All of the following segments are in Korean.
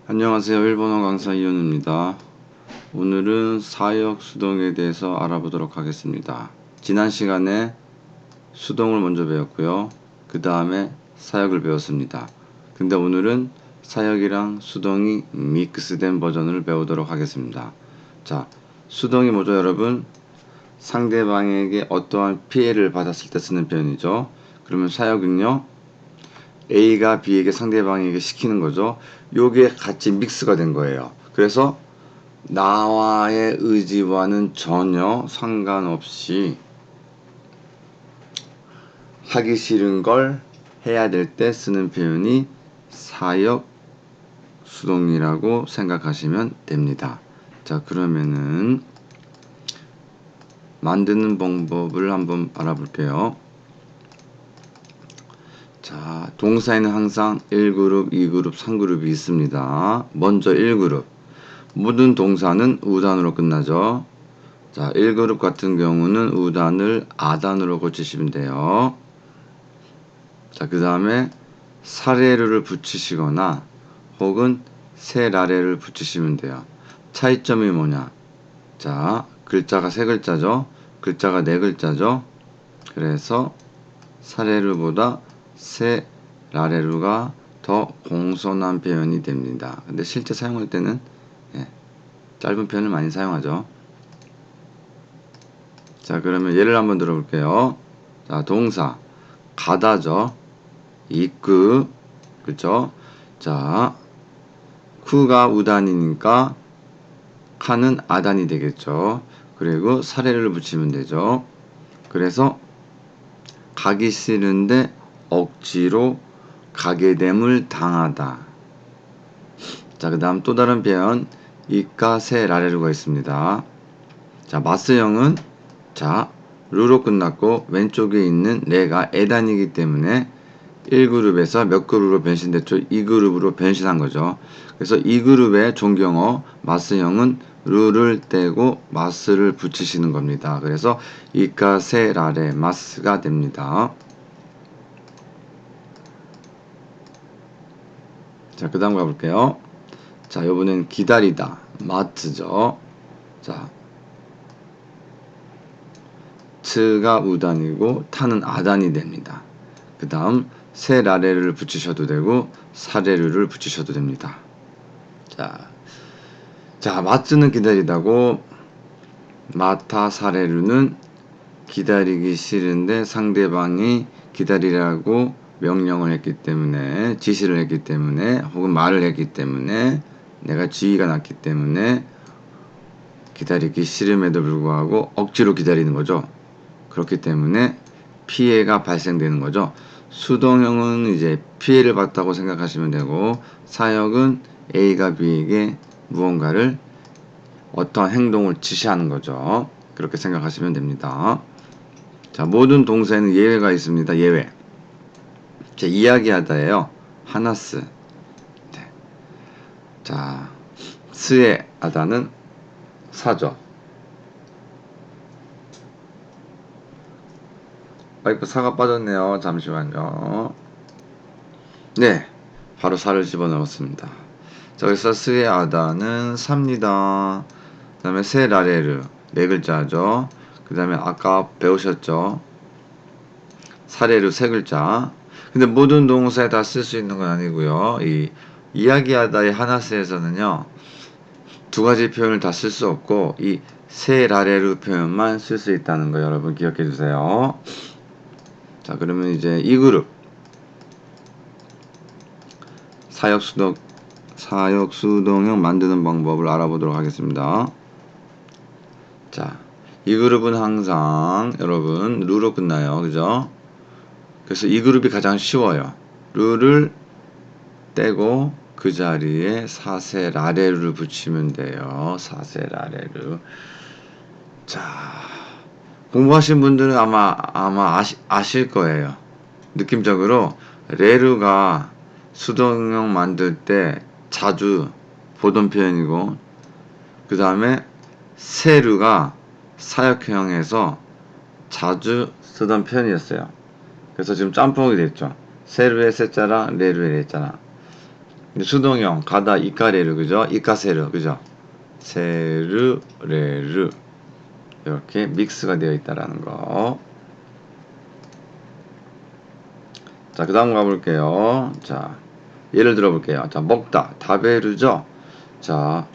안녕하세요. 일본어 강사 이현우입니다. 오늘은 사역 수동에 대해서 알아보도록 하겠습니다. 지난 시간에 수동을 먼저 배웠고요. 그 다음에 사역을 배웠습니다. 근데 오늘은 사역이랑 수동이 믹스된 버전을 배우도록 하겠습니다. 자, 수동이 뭐죠, 여러분? 상대방에게 어떠한 피해를 받았을 때 쓰는 표현이죠. 그러면 사역은요, A가 B에게 상대방에게 시키는 거죠. 요게 같이 믹스가 된 거예요. 그래서 나와의 의지와는 전혀 상관없이 하기 싫은 걸 해야 될 때 쓰는 표현이 사역 수동이라고 생각하시면 됩니다. 자, 그러면은 만드는 방법을 한번 알아볼게요. 자, 동사에는 항상 1그룹, 2그룹, 3그룹이 있습니다. 먼저 1그룹. 모든 동사는 우단으로 끝나죠. 자, 1그룹 같은 경우는 우단을 아단으로 고치시면 돼요. 자, 그 다음에 사례류를 붙이시거나 혹은 세라레를 붙이시면 돼요. 차이점이 뭐냐? 자, 글자가 세 글자죠. 글자가 네 글자죠. 그래서 사례류보다 세라레류가 더 공손한 표현이 됩니다. 근데 실제 사용할 때는 짧은 표현을 많이 사용하죠. 자, 그러면 예를 한번 들어볼게요. 자, 동사 가다죠. 이끄, 그죠? 자, 쿠가 우단이니까 카는 아단이 되겠죠. 그리고 사례를 붙이면 되죠. 그래서 가기 싫은데 억지로 가게 됨을 당하다. 자, 그 다음 또 다른 표현 이까 세라레루가 있습니다. 자, 마스형은 자, 루로 끝났고 왼쪽에 있는 레가 에단이기 때문에 1그룹에서 몇 그룹으로 변신됐죠? 2그룹으로 변신한 거죠. 그래서 2그룹의 존경어 마스형은 루를 떼고 마스를 붙이시는 겁니다. 그래서 이카세라레 마스가 됩니다. 자, 그 다음 가볼게요. 자, 요번엔 기다리다 마트죠. 자, 트가 우단이고 타는 아단이 됩니다. 그 다음 세라레를 붙이셔도 되고 사레류를 붙이셔도 됩니다. 자, 마트는 기다리다고 마타 사레류는 기다리기 싫은데 상대방이 기다리라고 명령을 했기 때문에 지시를 했기 때문에 혹은 말을 했기 때문에 내가 지위가 났기 때문에 기다리기 싫음에도 불구하고 억지로 기다리는 거죠. 그렇기 때문에 피해가 발생되는 거죠. 수동형은 이제 피해를 봤다고 생각하시면 되고 사역은 A가 B에게 무언가를 어떤 행동을 지시하는 거죠. 그렇게 생각하시면 됩니다. 자, 모든 동사에는 예외가 있습니다. 예외. 자, 이야기하다예요. 하나스. 네. 자, 스의 아다는 사죠. 아이고, 사가 빠졌네요. 잠시만요. 네, 바로 사를 집어넣었습니다. 자, 여기서 스의 아다는 삽니다. 그 다음에 세라레르 네 글자죠. 그 다음에 아까 배우셨죠. 사례로 세 글자. 근데 모든 동사에 다 쓸 수 있는 건 아니고요. 이 이야기하다의 하나스에서는요. 두 가지 표현을 다 쓸 수 없고 이 세라레르 표현만 쓸 수 있다는 거 여러분 기억해 주세요. 자, 그러면 이제 이 그룹 사역수동형 만드는 방법을 알아보도록 하겠습니다. 자, 이 그룹은 항상 여러분 루로 끝나요. 그죠? 그래서 이 그룹이 가장 쉬워요. 루를 떼고 그 자리에 사세라레를 붙이면 돼요. 사세라레를. 자, 공부하신 분들은 아마 아실 거예요. 느낌적으로 레르가 수동형 만들 때 자주 보던 표현이고, 그 다음에 세르가 사역형에서 자주 쓰던 표현이었어요. 그래서 지금 짬뽕이 됐죠. 세르의 세자랑 레르의 레자랑. 수동형 가다 이까레르 그죠? 이까세르 그죠? 세르 레르 이렇게 믹스가 되어 있다라는 거. 자, 그 다음 가볼게요. 자, 예를 들어 볼게요. 자, 먹다 다베르죠. 자,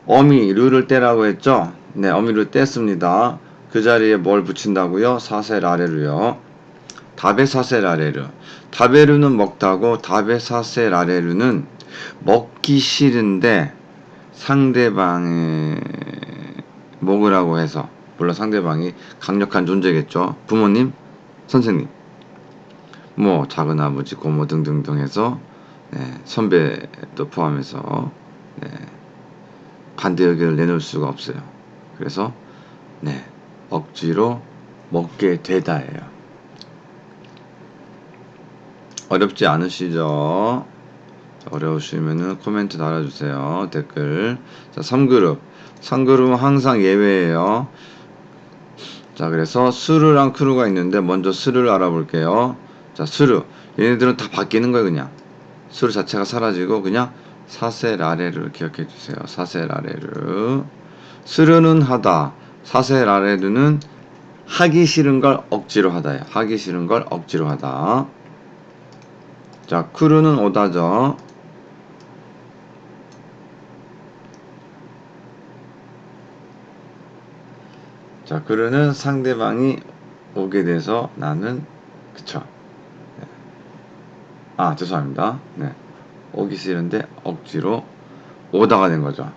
어미 르를 떼라고 했죠. 네, 어미를 뗐습니다. 그 자리에 뭘 붙인다고요? 사세라레루요. 다베사세라레르. 다베르는 먹다고 다베사세라레르는 먹기 싫은데 상대방의 먹으라고 해서, 물론 상대방이 강력한 존재겠죠. 부모님, 선생님, 뭐 작은 아버지, 고모 등등등 해서 네, 선배도 포함해서 네, 반대 의견을 내놓을 수가 없어요. 그래서 네, 억지로 먹게 되다예요. 어렵지 않으시죠? 어려우시면은 코멘트 달아주세요. 댓글. 자, 3그룹. 3그룹은 항상 예외예요. 자, 그래서 스르랑 크루가 있는데 먼저 스르를 알아볼게요. 자, 스르. 얘네들은 다 바뀌는 거예요, 그냥. 스르 자체가 사라지고 그냥 사세라레를 기억해 주세요. 사세라레르. 스르는 하다. 사세라레르는 하기 싫은 걸 억지로 하다예요. 하기 싫은 걸 억지로 하다. 자, 크루는 오다죠. 자, 크루는 상대방이 오게 돼서 나는 그쵸. 네. 아, 죄송합니다. 네. 오기 싫은데 억지로 오다가 된 거죠.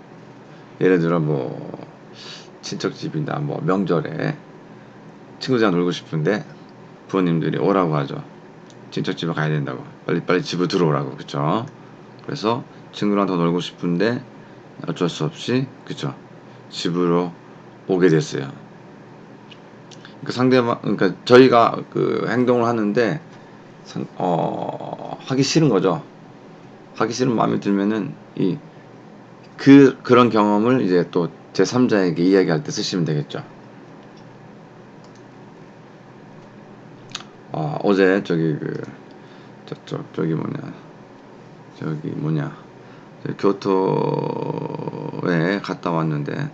예를 들어 뭐 친척집이나 뭐 명절에 친구들이랑 놀고 싶은데 부모님들이 오라고 하죠. 친척집에 가야 된다고. 빨리 집으로 들어오라고. 그쵸. 그래서 친구랑 더 놀고 싶은데 어쩔 수 없이 그쵸. 집으로 오게 됐어요. 그 상대방, 그러니까 저희가 그 행동을 하는데 하기 싫은 거죠. 하기 싫은 마음이 들면은 그런 경험을 이제 또 제3자에게 이야기할 때 쓰시면 되겠죠. 어제 저기 저기 교토에 갔다 왔는데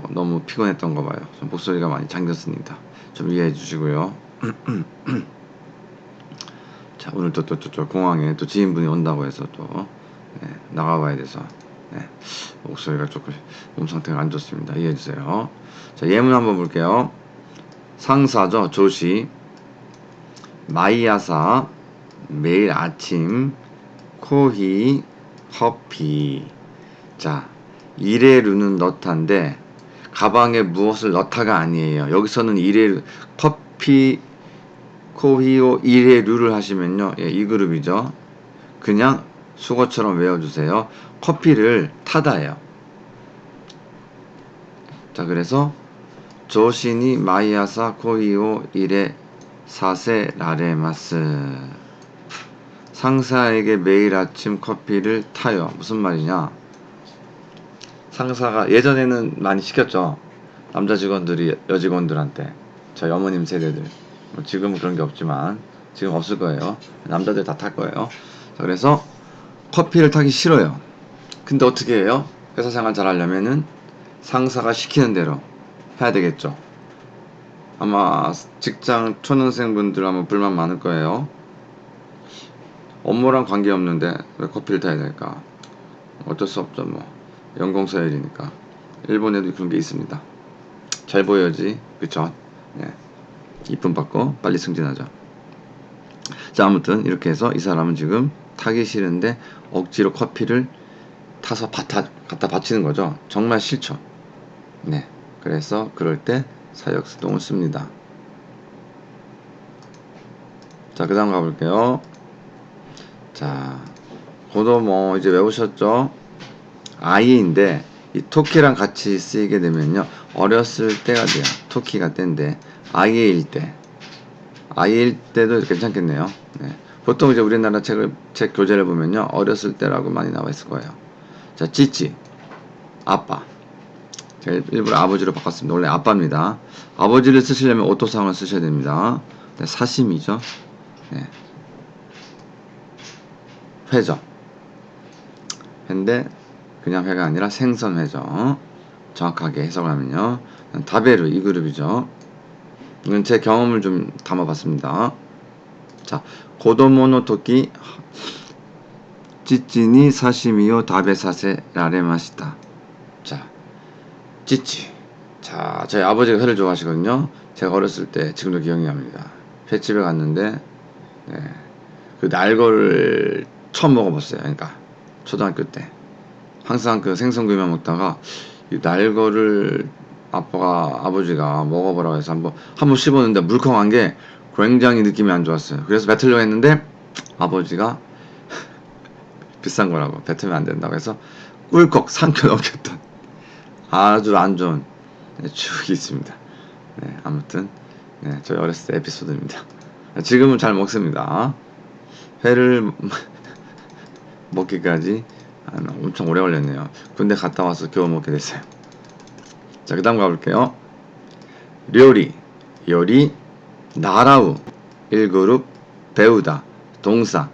너무 피곤했던 거 봐요. 좀 목소리가 많이 잠겼습니다. 좀 이해해 주시고요. 자, 오늘 또 공항에 또 지인분이 온다고 해서 또 네, 나가봐야 돼서 네, 목소리가 조금 몸 상태가 안 좋습니다. 이해해 주세요. 자, 예문 한번 볼게요. 상사죠. 조시. 마이아사 매일 아침 코히 커피. 자, 이레루는 넣다인데 가방에 무엇을 넣다가 아니에요. 여기서는 이레루 커피 코히오 이레루를 하시면요. 예, 이 그룹이죠. 그냥 수거처럼 외워주세요. 커피를 타다예요. 자, 그래서 조신이 마이아사 코히오 이레 사세 라레마스. 상사에게 매일 아침 커피를 타요. 무슨 말이냐? 상사가 예전에는 많이 시켰죠. 남자 직원들이 여직원들한테. 저희 어머님 세대들. 지금은 그런 게 없지만 지금 없을 거예요. 남자들 다 탈 거예요. 자, 그래서 커피를 타기 싫어요. 근데 어떻게 해요? 회사 생활 잘 하려면은 상사가 시키는 대로 해야 되겠죠. 아마 직장 초년생분들 아마 불만 많을 거예요. 업무랑 관계없는데 왜 커피를 타야 될까? 어쩔 수 없죠. 뭐 연공서열이니까. 일본에도 그런 게 있습니다. 잘 보여야지. 그쵸? 네. 이쁨 받고 빨리 승진하죠. 자, 아무튼 이렇게 해서 이 사람은 지금 타기 싫은데 억지로 커피를 타서 갖다 바치는 거죠. 정말 싫죠. 네. 그래서 그럴 때 사역수동을 씁니다. 자, 그 다음 가볼게요. 자, 고도 뭐 이제 외우셨죠? 아이인데 이 토끼랑 같이 쓰이게 되면요. 어렸을 때가 돼요. 토끼가 때인데 아이일 때도 괜찮겠네요. 네. 보통 이제 우리나라 책 교재를 보면요. 어렸을 때라고 많이 나와 있을 거예요. 자, 찌찌. 아빠. 제가 일부러 아버지로 바꿨습니다. 원래 아빠입니다. 아버지를 쓰시려면 오토상을 쓰셔야 됩니다. 네, 사심이죠. 네. 회죠. 회인데 그냥 회가 아니라 생선회죠. 정확하게 해석을 하면요. 다베르 이 그룹이죠. 이건 제 경험을 좀 담아봤습니다. 자, 고도모노 토끼 찌찌니 사시미요 다베사세 라레마시다. 자, 찌찌. 자, 저희 아버지가 회를 좋아하시거든요. 제가 어렸을 때 지금도 기억이 납니다. 횟집에 갔는데 그 날거를 처음 먹어봤어요. 그러니까 초등학교 때 항상 그 생선구이만 먹다가 이 날거를 아버지가 먹어보라고 해서 한번 씹었는데 물컹한 게 굉장히 느낌이 안 좋았어요. 그래서 뱉으려고 했는데 아버지가 비싼 거라고 뱉으면 안 된다고 해서 꿀꺽 삼켜 넘겼던 아주 안 좋은 추억이 있습니다. 네, 아무튼 저희 어렸을 때 에피소드입니다. 지금은 잘 먹습니다. 회를 먹기까지 엄청 오래 걸렸네요. 군대 갔다 와서 겨우 먹게 됐어요. 자, 그 다음 가볼게요. 료리, 요리, 나라우 1그룹, 배우다, 동사,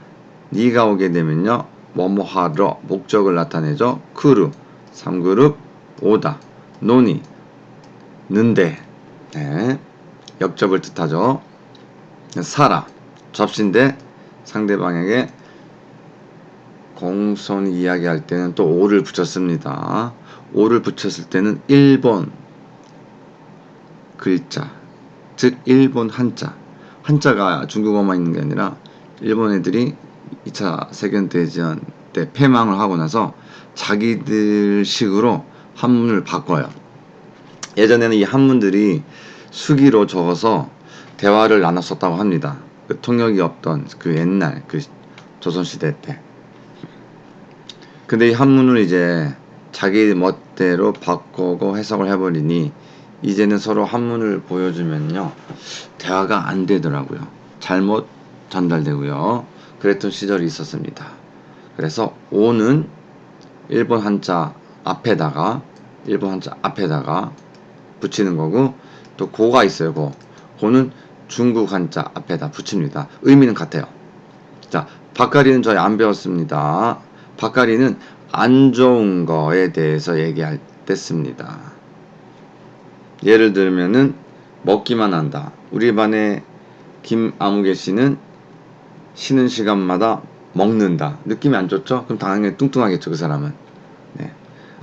니가 오게 되면요 뭐뭐 하러 목적을 나타내죠. 크루 3그룹, 오다, 노니, 는데 역접을 뜻하죠. 사라, 접시인데 상대방에게 공손 이야기할 때는 또 오를 붙였습니다. 오를 붙였을 때는 일본 글자, 즉 일본 한자가 중국어만 있는 게 아니라 일본 애들이 2차 세계대전 때 패망을 하고 나서 자기들 식으로 한문을 바꿔요. 예전에는 이 한문들이 수기로 적어서 대화를 나눴었다고 합니다. 그 통역이 없던 그 옛날 그 조선시대 때. 근데 이 한문을 이제 자기 멋대로 바꾸고 해석을 해버리니 이제는 서로 한문을 보여주면요 대화가 안 되더라고요. 잘못 전달되고요. 그랬던 시절이 있었습니다. 그래서 오는 일본 한자 앞에다가 붙이는 거고, 또 고가 있어요. 고는 중국 한자 앞에다 붙입니다. 의미는 같아요. 자, 박가리는 저희 안 배웠습니다. 박가리는 안 좋은 거에 대해서 얘기할 때 씁니다. 예를 들면은 먹기만 한다. 우리 반에 김아무개 씨는 쉬는 시간마다 먹는다. 느낌이 안 좋죠? 그럼 당연히 뚱뚱하겠죠, 그 사람은. 네.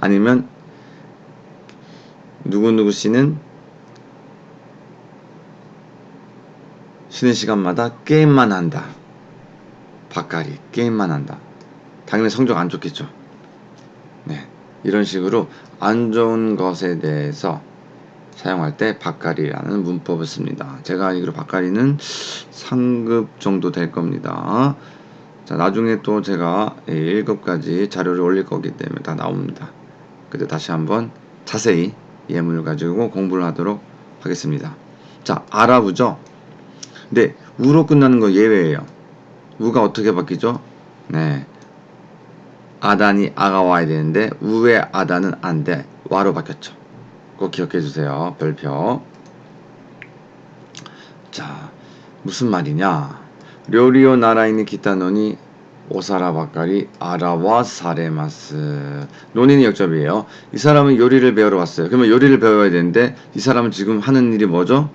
아니면 누구누구 씨는 쉬는 시간마다 게임만 한다. 박가리 게임만 한다. 당연히 성적 안 좋겠죠. 네. 이런 식으로 안 좋은 것에 대해서 사용할 때 박가리라는 문법을 씁니다. 제가 알기로 박가리는 상급 정도 될 겁니다. 자, 나중에 또 제가 1급까지 자료를 올릴 거기 때문에 다 나옵니다. 그때 다시 한번 자세히 예문을 가지고 공부를 하도록 하겠습니다. 자, 아라부죠. 근데 우로 끝나는 거 예외예요. 우가 어떻게 바뀌죠? 네, 아단이 아가 와야 되는데 우의 아단은 안 돼. 와로 바뀌었죠. 꼭 기억해 주세요. 별표. 자, 무슨 말이냐? 료리오 나라이니 기타노니 오사라 바까리 아라와 사레마스. 논인이 역접이에요. 이 사람은 요리를 배우러 왔어요. 그러면 요리를 배워야 되는데 이 사람은 지금 하는 일이 뭐죠?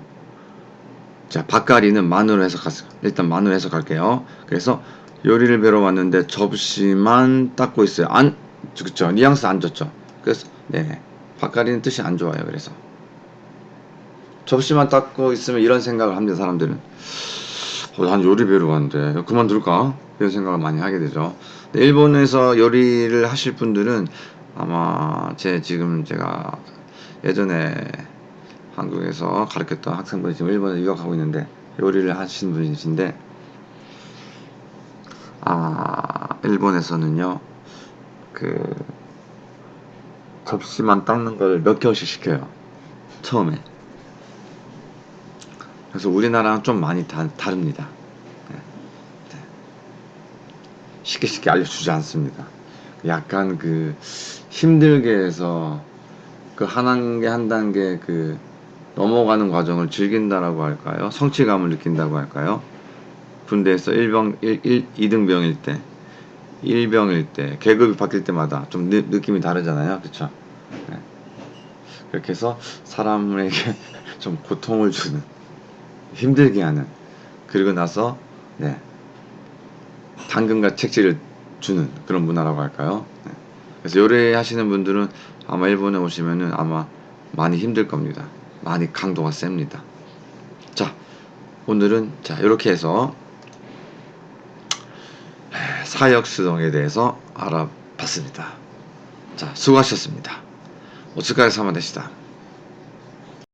자, 바까리는 만으로 해석했어요. 일단 만으로 해석할게요. 그래서 요리를 배우러 왔는데 접시만 닦고 있어요. 그쵸? 뉘앙스 안 좋죠? 그래서 네, 바까리는 뜻이 안 좋아요. 그래서 접시만 닦고 있으면 이런 생각을 합니다. 사람들은 난 요리 배우러 왔는데 그만둘까? 이런 생각을 많이 하게 되죠. 일본에서 요리를 하실 분들은 아마 지금 제가 예전에 한국에서 가르쳤던 학생분이 지금 일본에 유학하고 있는데 요리를 하시는 분이신데, 일본에서는요 그 접시만 닦는 걸 몇 개월씩 시켜요, 처음에. 그래서 우리나라랑 좀 많이 다릅니다. 쉽게 알려주지 않습니다. 약간 그 힘들게 해서 그 한 단계 한 단계 그 넘어가는 과정을 즐긴다라고 할까요? 성취감을 느낀다고 할까요? 군대에서 2등병일 때 일병일 때, 계급이 바뀔 때마다 좀 느낌이 다르잖아요. 그쵸? 네. 그렇게 해서 사람에게 좀 고통을 주는, 힘들게 하는, 그리고 나서 네, 당근과 채찍을 주는 그런 문화라고 할까요? 네. 그래서 요리하시는 분들은 아마 일본에 오시면은 아마 많이 힘들 겁니다. 많이 강도가 셉니다. 자, 오늘은 자 이렇게 해서 사역수동에 대해서 알아봤습니다. 자, 수고하셨습니다. 오츠카레사마でした.